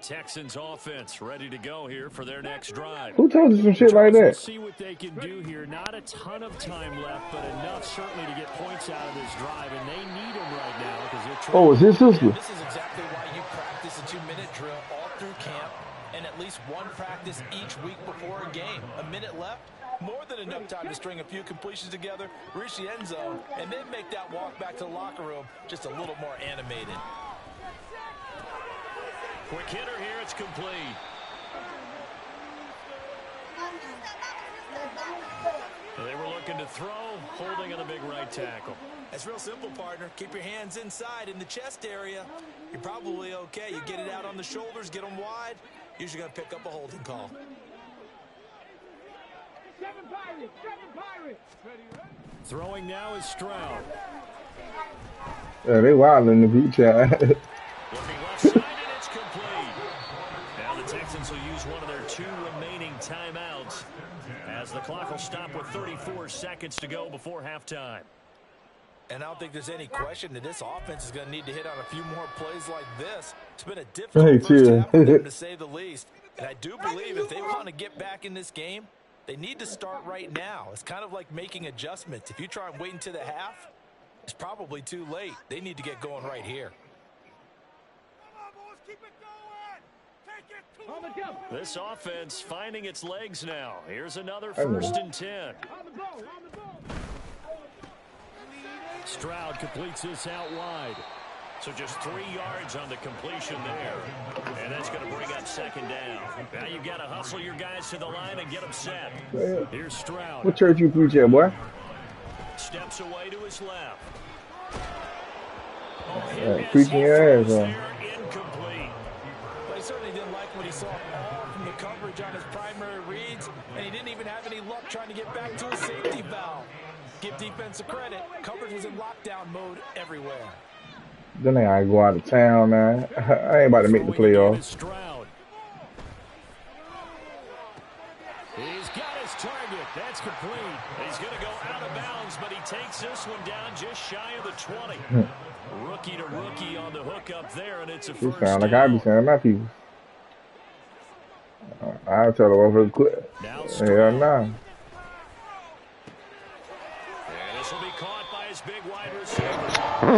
Texans offense ready to go here for their next drive. Who told you some shit like that? We'll see what they can do here. Not a ton of time left, but enough certainly to get points out of this drive, and they need them right now because they're trying. Oh, it's his sister. This is exactly why you practice a 2-minute drill all through camp and at least one practice each week before a game. A minute left, more than enough time to string a few completions together, reach the end zone, and then make that walk back to the locker room just a little more animated. Quick hitter here, it's complete. They were looking to throw, holding on the big right tackle. It's real simple, partner. Keep your hands inside in the chest area. You're probably okay. You get it out on the shoulders, get them wide. Usually going to pick up a holding call. Throwing now is Stroud. Yeah, they wild in the group chat. Looking left side, and it's complete. Now the Texans will use one of their 2 remaining timeouts as the clock will stop with 34 seconds to go before halftime. And I don't think there's any question that this offense is going to need to hit on a few more plays like this. It's been a difficult first half for them, to say the least. And I do believe if they want to get back in this game, they need to start right now. It's kind of like making adjustments. If you try and wait until the half, it's probably too late. They need to get going right here. This offense finding its legs now. Here's another 1st and 10. Stroud completes this out wide. So just 3 yards on the completion there. And that's going to bring up 2nd down. Now you've got to hustle your guys to the line and get them set. Here's Stroud. What church you preach at, boy? Steps away to his left. Preaching your ass off. Incomplete. But he certainly didn't like what he saw all from the coverage on his primary reads, and he didn't even have any luck trying to get back to his safety valve. Give defense a credit. Coverage was in lockdown mode everywhere. Then they gotta go out of town, man. I ain't about to make the playoffs. He's got his target. That's complete. He's going to go out of bounds, but he takes this one down just shy of the 20. Rookie to rookie on the hook up there, and it's a first down. Sound like I be saying my people. I'll tell her over the clip. Hell nah. And this will be caught by his big wide receiver. He's out of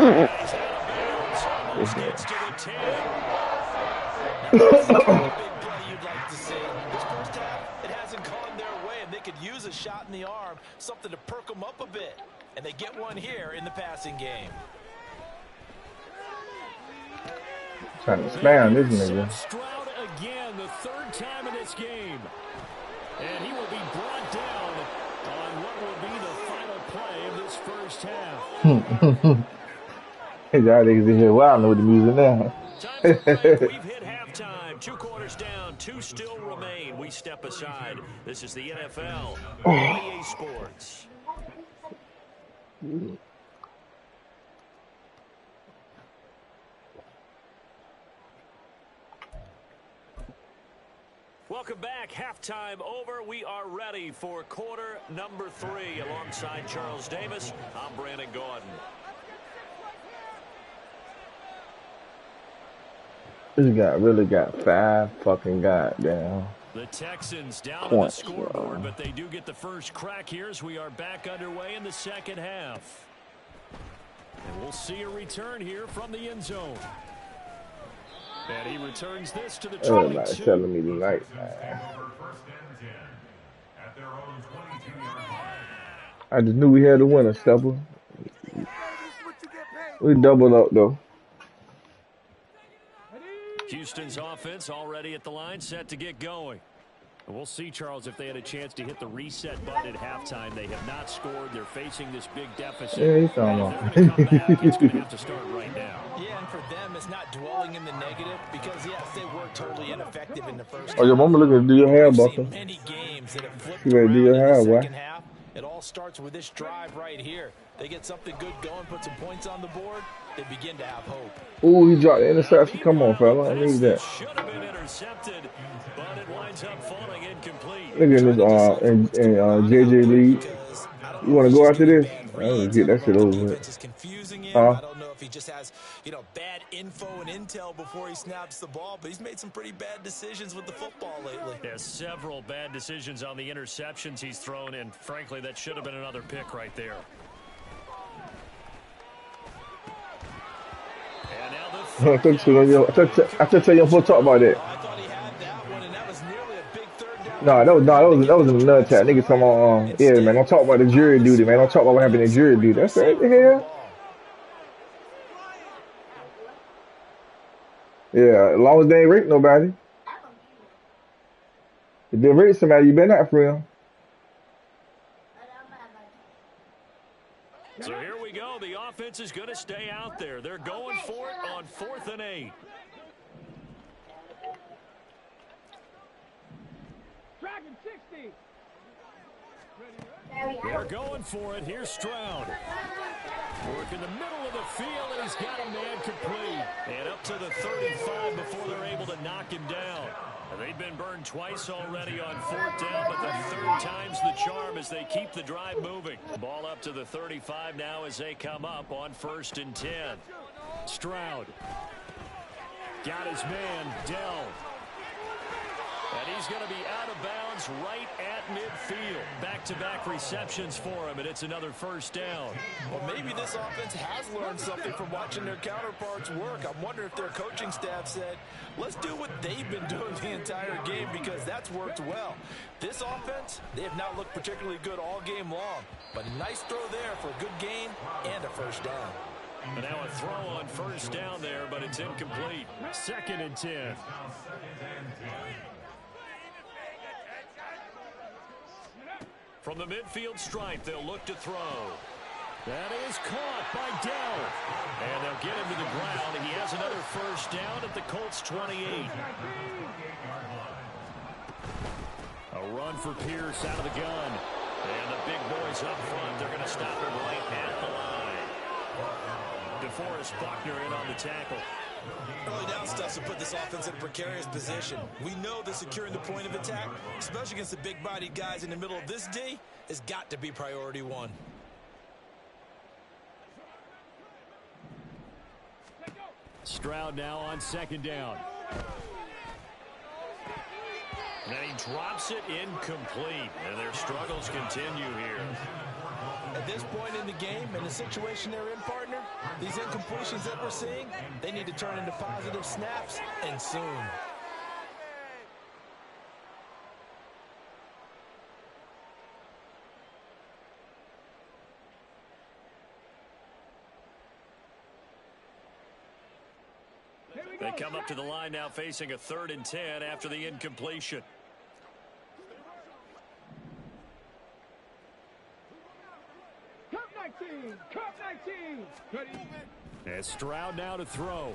bounds. Almost gets to the 10. That's a big play you'd like to see. This first half, it hasn't gone their way, and they could use a shot in the arm, something to perk them up a bit. And they get one here in the passing game. Trying to spam this nigga. Stroud again, the 3rd time in this game. And he will be brought down on what will be the final play of this first half. Y'all niggas in here wild with the music now. Time for break. We've hit halftime. 2 quarters down, 2 still remain. We step aside. This is the NFL on EA Sports. Welcome back. Halftime over. We are ready for quarter number 3. Alongside Charles Davis, I'm Brandon Gordon. This guy really got 5 fucking goddamn The Texans down points, on the scoreboard, but they do get the first crack here as we are back underway in the second half. And we'll see a return here from the end zone. And he returns this to the 22. Everybody's telling me tonight, man. I just knew we had a winner, Stepper. We doubled up, though. Houston's offense already at the line, set to get going. And we'll see, Charles, if they had a chance to hit the reset button at halftime. They have not scored. They're facing this big deficit. Yeah, he's talking about. It's going to have to start right now. Yeah, and for them, it's not dwelling in the negative because, yes, they were totally ineffective in the first half. Oh, your mama looking to do your hair, Buster. Many games that have flipped You ready to do your hair, in the boy? second half. It all starts with this drive right here. They get something good going, put some points on the board, they begin to have hope. Ooh, he dropped the interception. Come on, fella. I need that. Should have been intercepted, but it winds up falling incomplete. Look at this JJ lead. You want to go after this? I'm going to get that shit over with. It's confusing him. Huh? I don't know if he just has, bad info and intel before he snaps the ball. But he's made some pretty bad decisions with the football lately. Yeah, several bad decisions on the interceptions he's thrown, and frankly, that should have been another pick right there. And now the I should tell you before talk about that. I thought he had that one, and that was nearly a big third down. That was in the nut chat. Niggas come on, yeah, man. Don't talk about the jury duty, man. Don't talk about what happened in jury duty. That's what the hell. Yeah, as long as they ain't rape nobody. If they rape somebody, you better not for real. So here we go. The offense is going to stay out there. They're going for it on 4th and 8. Dragon 60. They're going for it. Here's Stroud. Work in the middle of the field, and he's got a man complete. And up to the 35 before they're able to knock him down. They've been burned twice already on 4th down, but the 3rd time's the charm as they keep the drive moving. Ball up to the 35 now as they come up on 1st and 10. Stroud. Got his man, Dell. And he's going to be out of bounds right at midfield. Back-to-back receptions for him, and it's another 1st down. Well, maybe this offense has learned something from watching their counterparts work. I wonder if their coaching staff said, let's do what they've been doing the entire game, because that's worked well. This offense, they have not looked particularly good all game long. But a nice throw there for a good gain and a 1st down. And now a throw on 1st down there, but it's incomplete. 2nd and 10. From the midfield stripe, they'll look to throw. That is caught by Dell. And they'll get him to the ground, and he has another 1st down at the Colts 28. A run for Pierce out of the gun. And the big boys up front, they're going to stop him right at the line. DeForest Buckner in on the tackle. Early down stuff to put this offense in a precarious position. We know that securing the point of attack, especially against the big-bodied guys in the middle of this D, has got to be priority 1. Stroud now on 2nd down. And then he drops it incomplete. And their struggles continue here. At this point in the game, in the situation they're in, partner, these incompletions that we're seeing, they need to turn into positive snaps, and soon. They come up to the line now facing a 3rd and 10 after the incompletion. Cup 19. And Stroud now to throw.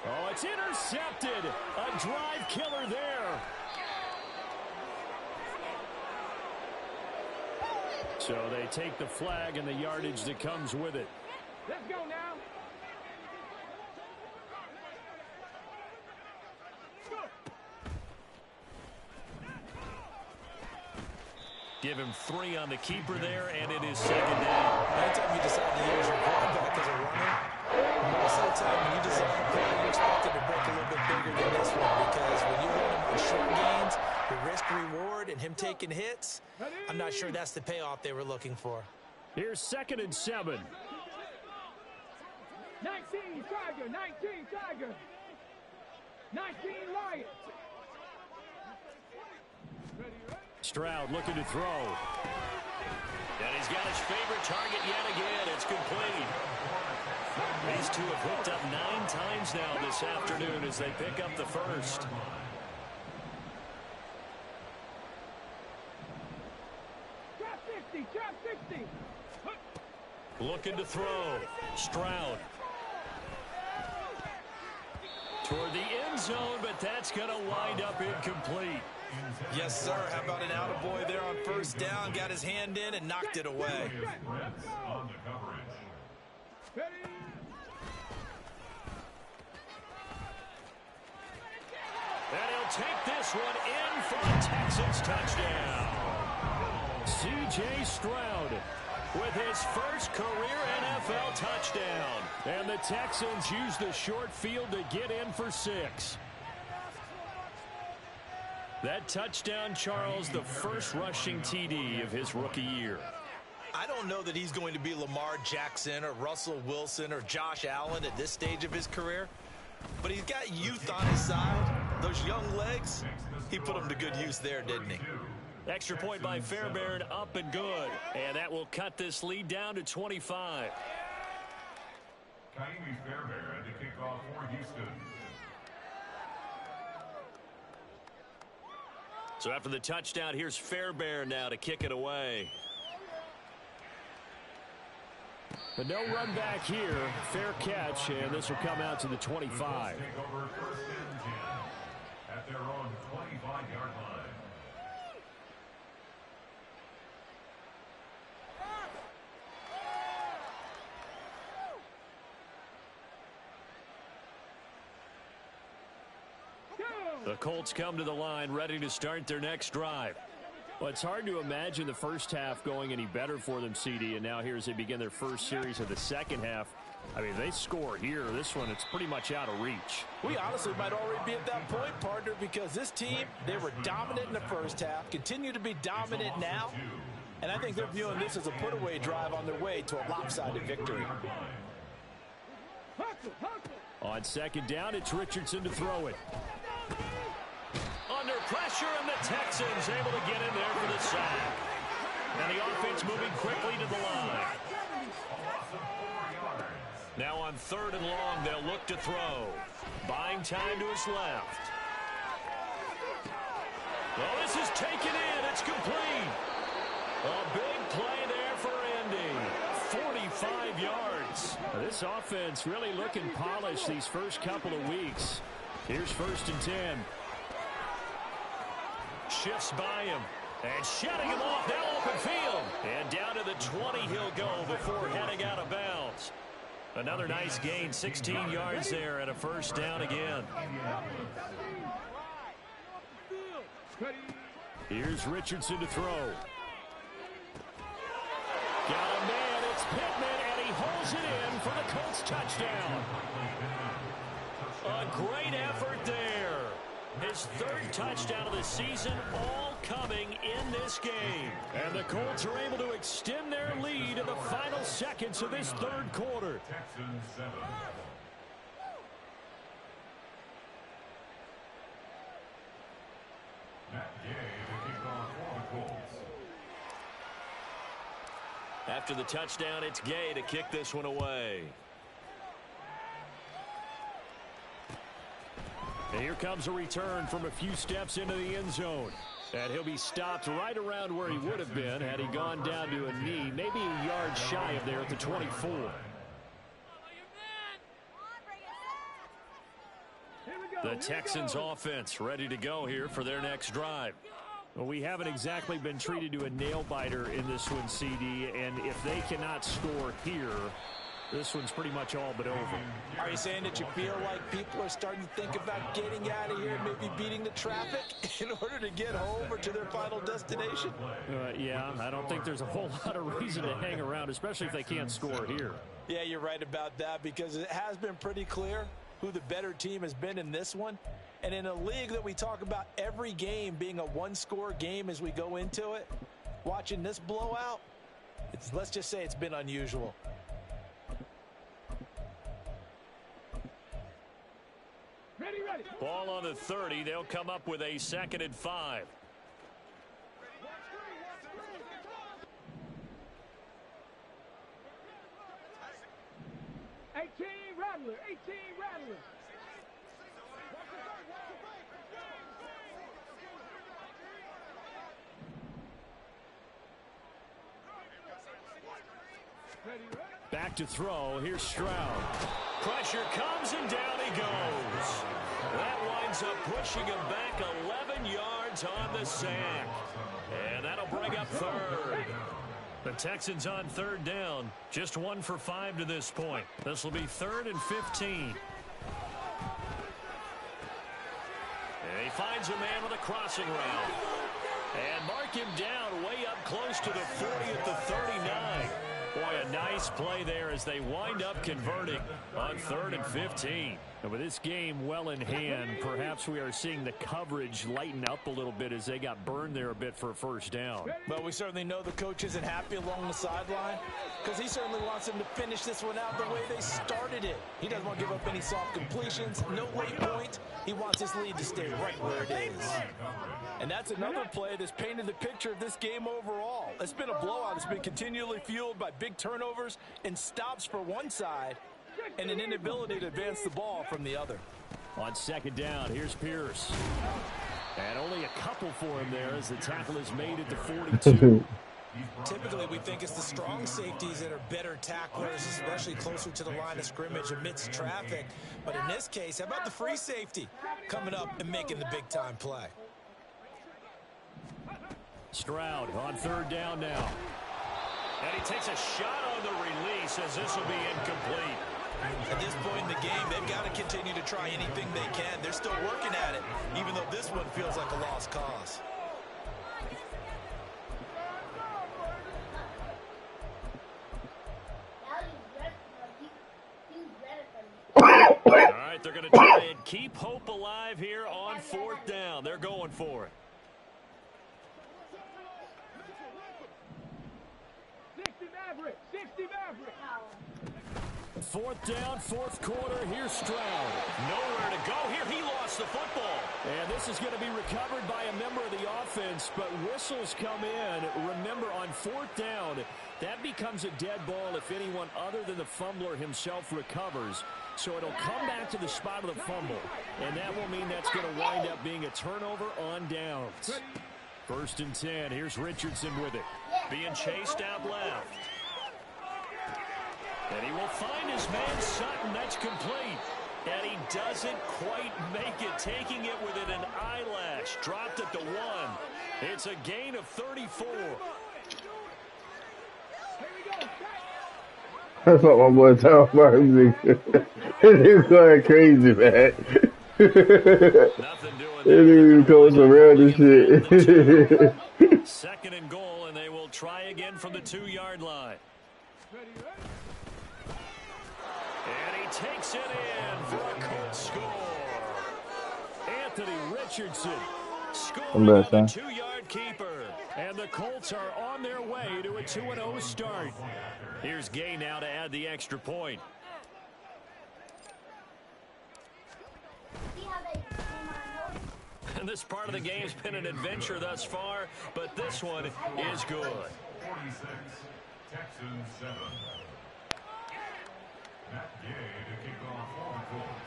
Oh, it's intercepted. A drive killer there. So they take the flag and the yardage that comes with it. Let's go now. Give him 3 on the keeper there, and it is 2nd down. Anytime you decide to use your quarterback as a runner, most of the time when you design a play, you expect it to break a little bit bigger than this one, because when you run him on short gains, the risk-reward and him taking hits, I'm not sure that's the payoff they were looking for. Here's 2nd and 7. 19 Tiger, 19 Tiger. 19 Lions. Stroud looking to throw. And he's got his favorite target yet again. It's complete. These two have hooked up 9 times now this afternoon as they pick up the 1st. Trap 60, trap 60. Looking to throw. Stroud. Toward the end zone, but that's going to wind up incomplete. Yes, sir. How about an attaboy there on 1st down? Got his hand in and knocked it away. And he'll take this one in for a Texans touchdown. C.J. Stroud. with his first career NFL touchdown. And the Texans use the short field to get in for 6. That touchdown, Charles, the first rushing TD of his rookie year. I don't know that he's going to be Lamar Jackson or Russell Wilson or Josh Allen at this stage of his career, but he's got youth on his side. Those young legs, he put them to good use there, didn't he? Extra point by Fairbairn, up and good. And that will cut this lead down to 25. Ka'imi Fairbairn to kick off for Houston. So after the touchdown, here's Fairbairn now to kick it away. But no run back here. Fair catch, and this will come out to the 25. Take over first and 10 at their own 25-yard line. The Colts come to the line ready to start their next drive. Well, it's hard to imagine the first half going any better for them, CD, and now here as they begin their first series of the second half. I mean, they score here. This one, it's pretty much out of reach. We honestly might already be at that point, partner, because this team, they were dominant in the first half, continue to be dominant now, and I think they're viewing this as a put-away drive on their way to a lopsided victory. On second down, it's Richardson to throw it. Under pressure, and the Texans able to get in there for the sack. And the offense moving quickly to the line. Now on third and long, they'll look to throw. Buying time to his left. Well, this is taken in. It's complete. A big play there for Indy. 45 yards. This offense really looking polished these first couple of weeks. Here's first and 10. Shifts by him. And shutting him off now open field. And down to the 20 he'll go before heading out of bounds. Another nice gain, 16 yards there and a first down again. Here's Richardson to throw. Got a man, it's Pittman, and he holds it in for the Colts touchdown. A great effort there. His third touchdown of the season, all coming in this game. And the Colts are able to extend their lead in the final seconds of this third quarter. Texans 7. Matt Gay to kick off for the Colts. After the touchdown, it's Gay to kick this one away. And here comes a return from a few steps into the end zone. And he'll be stopped right around where he would have been had he gone down to a knee, maybe a yard shy of there at the 24. The Texans offense ready to go here for their next drive. Well, we haven't exactly been treated to a nail-biter in this one, CD, and if they cannot score here, this one's pretty much all but over. Are you saying that you feel like people are starting to think about getting out of here, maybe beating the traffic in order to get home or to their final destination? Yeah, I don't think there's a whole lot of reason to hang around, especially if they can't score here. Yeah, you're right about that, because it has been pretty clear who the better team has been in this one. And in a league that we talk about every game being a one-score game as we go into it, watching this blowout, let's just say it's been unusual. Ready, ready. Ball on the 30. They'll come up with a 2nd and 5. Rattler, 18 Rattler. Back to throw. Here's Stroud. Pressure comes and down he goes. That winds up pushing him back 11 yards on the sack. And that'll bring up third. The Texans on third down. Just 1 for 5 to this point. This will be 3rd and 15. And he finds a man with a crossing route. And mark him down way up close to the 40 at the 39. Boy, a nice play there as they wind up converting on 3rd and 15. And with this game well in hand, perhaps we are seeing the coverage lighten up a little bit as they got burned there a bit for a first down. But we certainly know the coach isn't happy along the sideline because he certainly wants them to finish this one out the way they started it. He doesn't want to give up any soft completions, no late point. He wants his lead to stay right where it is. And that's another play that's painted the picture of this game overall. It's been a blowout. It's been continually fueled by big turnovers and stops for one side and an inability to advance the ball from the other. On 2nd down, here's Pierce. And only a couple for him there as the tackle is made at the 42. Typically, we think it's the strong safeties that are better tacklers, especially closer to the line of scrimmage amidst traffic. But in this case, how about the free safety coming up and making the big-time play? Stroud on 3rd down now. And he takes a shot on the release as this will be incomplete. At this point in the game, they've got to continue to try anything they can. They're still working at it, even though this one feels like a lost cause. All right, they're going to try and keep hope alive here on 4th down. They're going for it. 60 Maverick. 4th down, 4th quarter. Here's Stroud. Nowhere to go here. He lost the football. And this is going to be recovered by a member of the offense, but whistles come in. Remember, on 4th down, that becomes a dead ball if anyone other than the fumbler himself recovers. So it'll come back to the spot of the fumble, and that will mean that's going to wind up being a turnover on downs. 1st and 10. Here's Richardson with it. Being chased out left. And he will find his man Sutton. That's complete. And he doesn't quite make it, taking it within an eyelash. Dropped at the 1. It's a gain of 34. That's what my boy talking about. He's going crazy, man. Nothing doing there. He goes around and shit. 2nd and goal, and they will try again from the 2-yard line. And he takes it in for a Colts score. Anthony Richardson scoring on the 2-yard keeper. And the Colts are on their way to a 2-0 start. Here's Gay now to add the extra point. And this part of the game's been an adventure thus far, but this one is good. 46, Texans 7. Matt Gay to kick off for the Colts.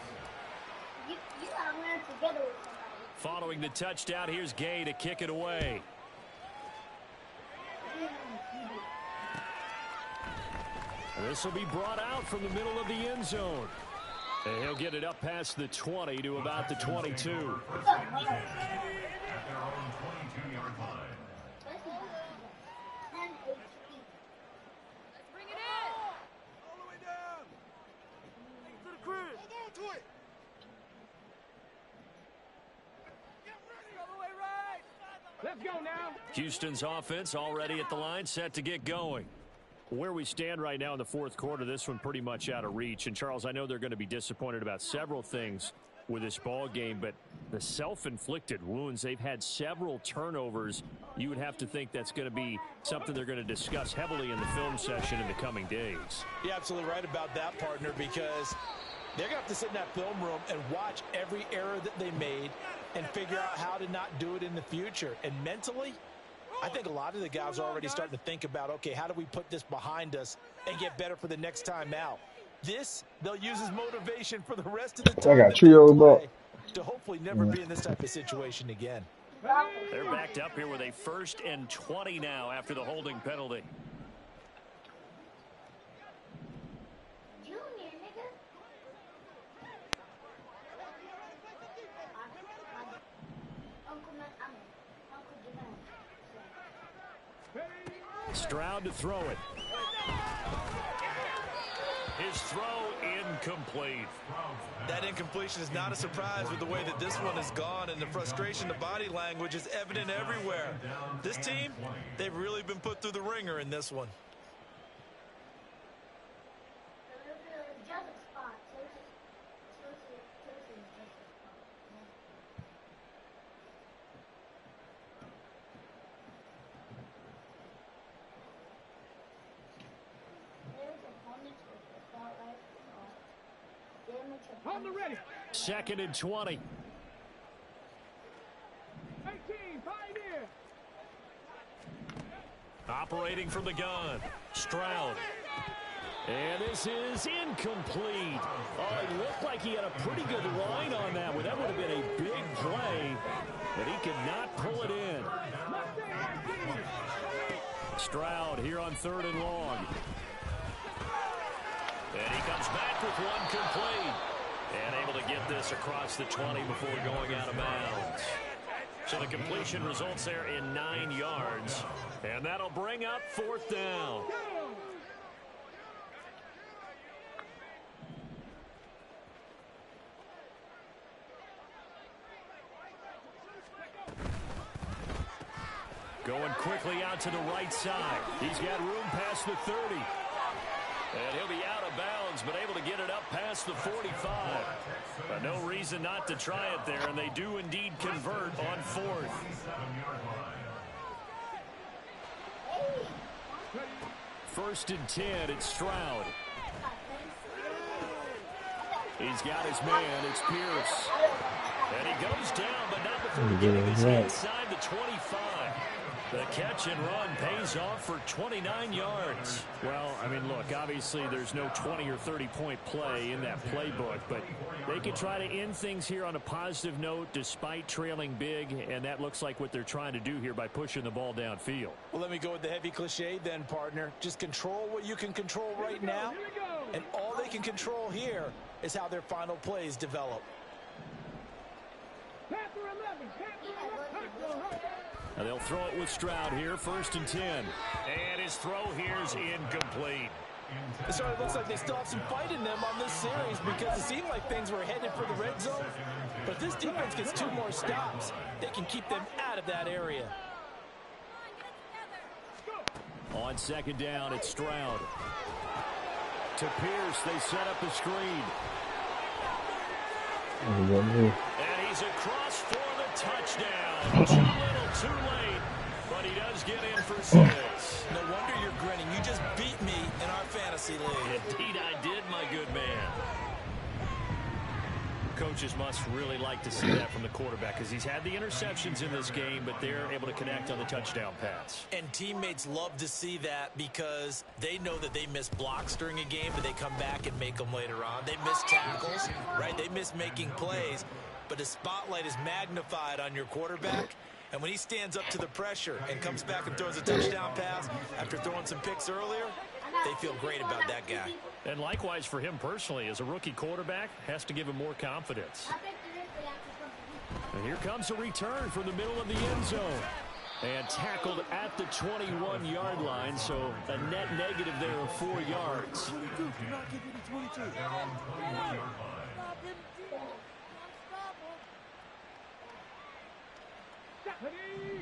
You gotta run together with somebody. Following the touchdown, here's Gay to kick it away. This will be brought out from the middle of the end zone. And he'll get it up past the 20 to about the 22. At their own 22-yard line. Bring it in. All the way down. To the crib. Hold on to it. Get ready. All the way right. Let's go now. Houston's offense already at the line, set to get going. Where we stand right now in the 4th quarter, this one pretty much out of reach. And, Charles, I know they're going to be disappointed about several things with this ball game, but the self-inflicted wounds, they've had several turnovers. You would have to think that's going to be something they're going to discuss heavily in the film session in the coming days. You're absolutely right about that, partner, because they're going to have to sit in that film room and watch every error that they made and figure out how to not do it in the future. And mentally, I think a lot of the guys are already starting to think about, okay, how do we put this behind us and get better for the next time out? This, they'll use as motivation for the rest of the time. I got trio ball to hopefully never be in this type of situation again. They're backed up here with a 1st and 20 now after the holding penalty. Stroud to throw it. his throw incomplete. That incompletion is not a surprise with the way that this one has gone, and the frustration, the body language is evident everywhere. This team, they've really been put through the ringer in this one. On the ready. 2nd and 20. 18, Pioneer. Operating from the gun. Stroud. And this is incomplete. Oh, it looked like he had a pretty good line on that one. That would have been a big play, but he could not pull it in. Stroud here on 3rd and long. And he comes back with one complete. And able to get this across the 20 before going out of bounds. So the completion results there in 9 yards. And that'll bring up 4th down. Going quickly out to the right side. He's got room past the 30. And he'll be out of bounds, but able to get it up past the 45. But no reason not to try it there, and they do indeed convert on 4th. First and 10, it's Stroud. He's got his man, it's Pierce. And he goes down, but not before getting his inside the 25. The catch and run pays off for 29 yards. Well, I mean, look, obviously there's no 20 or 30-point play in that playbook, but they could try to end things here on a positive note despite trailing big, and that looks like what they're trying to do here by pushing the ball downfield. Well, let me go with the heavy cliche then, partner. Just control what you can control right now, and all they can control here is how their final plays develop. Now they'll throw it with Stroud here, 1st and 10. And his throw here's incomplete. So it looks like they still have some fight in them on this series because it seemed like things were headed for the red zone. But if this defense gets 2 more stops, they can keep them out of that area. On 2nd down, it's Stroud. To Pierce, they set up the screen. And he's across for the touchdown. Too little, too late, but he does get in for 6. No wonder you're grinning. You just beat me in our fantasy league. Indeed I did, my good man. Coaches must really like to see that from the quarterback because he's had the interceptions in this game, but they're able to connect on the touchdown pass. And teammates love to see that because they know that they miss blocks during a game, but they come back and make them later on. They miss tackles, right? They miss making plays, but the spotlight is magnified on your quarterback. And when he stands up to the pressure and comes back and throws a touchdown pass after throwing some picks earlier, they feel great about that guy. And likewise for him personally, as a rookie quarterback, has to give him more confidence. And here comes a return from the middle of the end zone. And tackled at the 21-yard line, so a net negative there of 4 yards.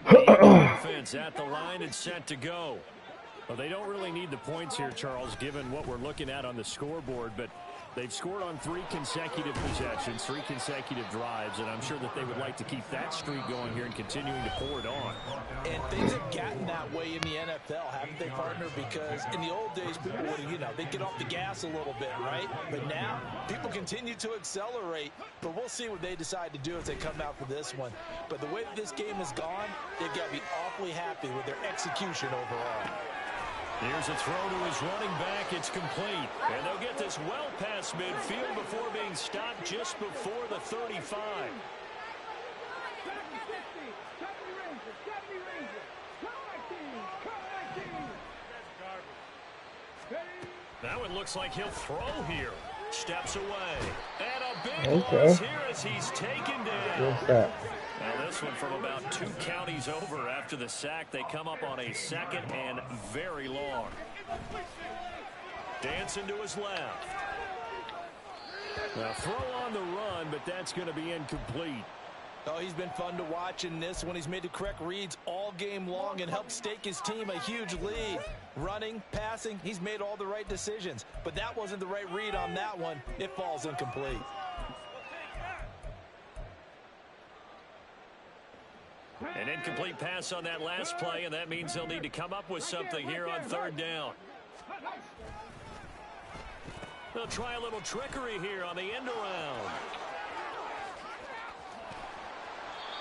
Offense at the line and set to go. Well, they don't really need the points here, Charles, given what we're looking at on the scoreboard, but they've scored on 3 consecutive possessions, 3 consecutive drives, and I'm sure that they would like to keep that streak going here and continuing to pour it on. And things have gotten that way in the NFL, haven't they, partner? Because in the old days, people would, they'd get off the gas a little bit, right? But now, people continue to accelerate, but we'll see what they decide to do as they come out for this one. But the way that this game has gone, they've got to be awfully happy with their execution overall. Here's a throw to his running back. It's complete. And they'll get this well past midfield before being stopped just before the 35. That one looks like he'll throw here. Steps away. And a big loss here as he's taken down. Now this one from about 2 counties over after the sack. They come up on a 2nd and very long. Dancing to his left. Now throw on the run, but that's going to be incomplete. Oh, he's been fun to watch in this one. He's made the correct reads all game long and helped stake his team a huge lead. Running, passing, he's made all the right decisions. But that wasn't the right read on that one. It falls incomplete. An incomplete pass on that last play, and that means they'll need to come up with something here on third down. They'll try a little trickery here on the end around.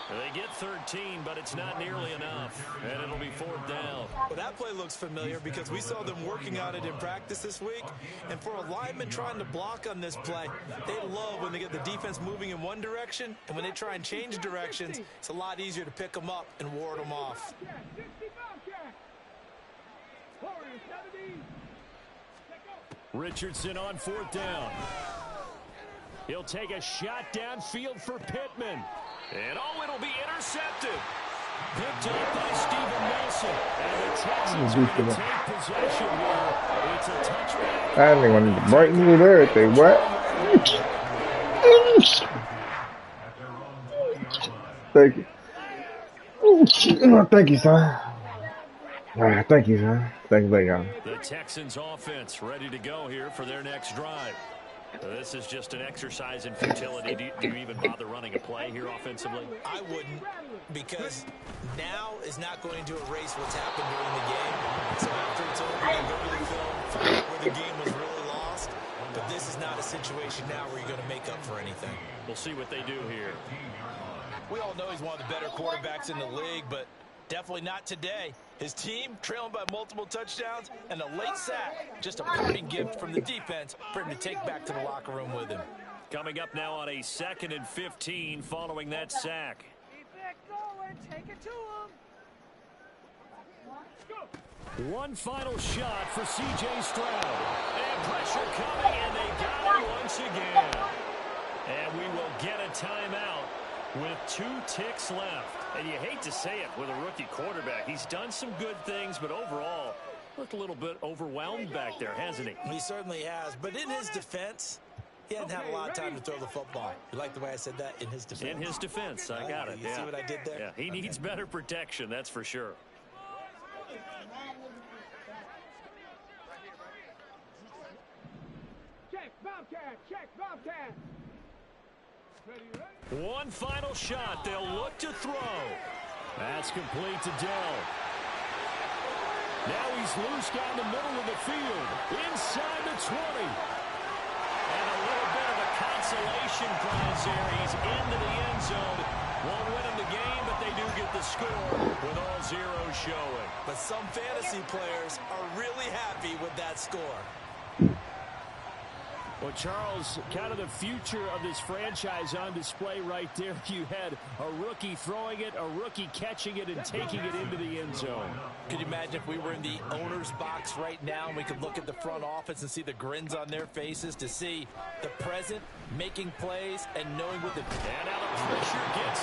They get 13, but it's not nearly enough, and it'll be fourth down. Well, that play looks familiar because we saw them working on it in practice this week. And for a lineman trying to block on this play, they love when they get the defense moving in one direction, and when they try and change directions, it's a lot easier to pick them up and ward them off. Richardson on fourth down. He'll take a shot downfield for Pittman. And oh, it'll be intercepted. Picked up by Steven Nelson. And the Texans are going to take possession here. It's a touchback. I didn't want to brighten with everything. What? Thank you. Thank you, son. Thank you, son. Thank you. The Texans offense ready to go here for their next drive. This is just an exercise in futility. Do you even bother running a play here offensively? I wouldn't, because now is not going to erase what's happened during the game. So after it's over, you go to the film where the game was really lost. But this is not a situation now where you're going to make up for anything. We'll see what they do here. We all know he's one of the better quarterbacks in the league, but definitely not today. His team trailing by multiple touchdowns and a late sack. Just a parting gift from the defense for him to take back to the locker room with him. Coming up now on a 2nd and 15 following that sack. Keep it going. Take it to him. One final shot for C.J. Stroud. And pressure coming, and they got it once again. And we will get a timeout with 2 ticks left. And you hate to say it with a rookie quarterback. He's done some good things, but overall, looked a little bit overwhelmed back there, hasn't he? He certainly has. But in his defense, he hasn't had a lot of time to throw the football. You like the way I said that? In his defense. In his defense. I got it. You see what I did there? Yeah, he needs better protection, that's for sure. Check, Bobcat. Check, Bobcat. Ready. One final shot. They'll look to throw. That's complete to Dell. Now he's loose down the middle of the field. Inside the 20. And a little bit of a consolation prize there. He's into the end zone. Won't win him the game, but they do get the score with all zeros showing. But some fantasy players are really happy with that score. Well, Charles, kind of the future of this franchise on display right there. You had a rookie throwing it, a rookie catching it, and taking it into the end zone. Could you imagine if we were in the owner's box right now and we could look at the front office and see the grins on their faces to see the present making plays and knowing what the... And now the pressure gets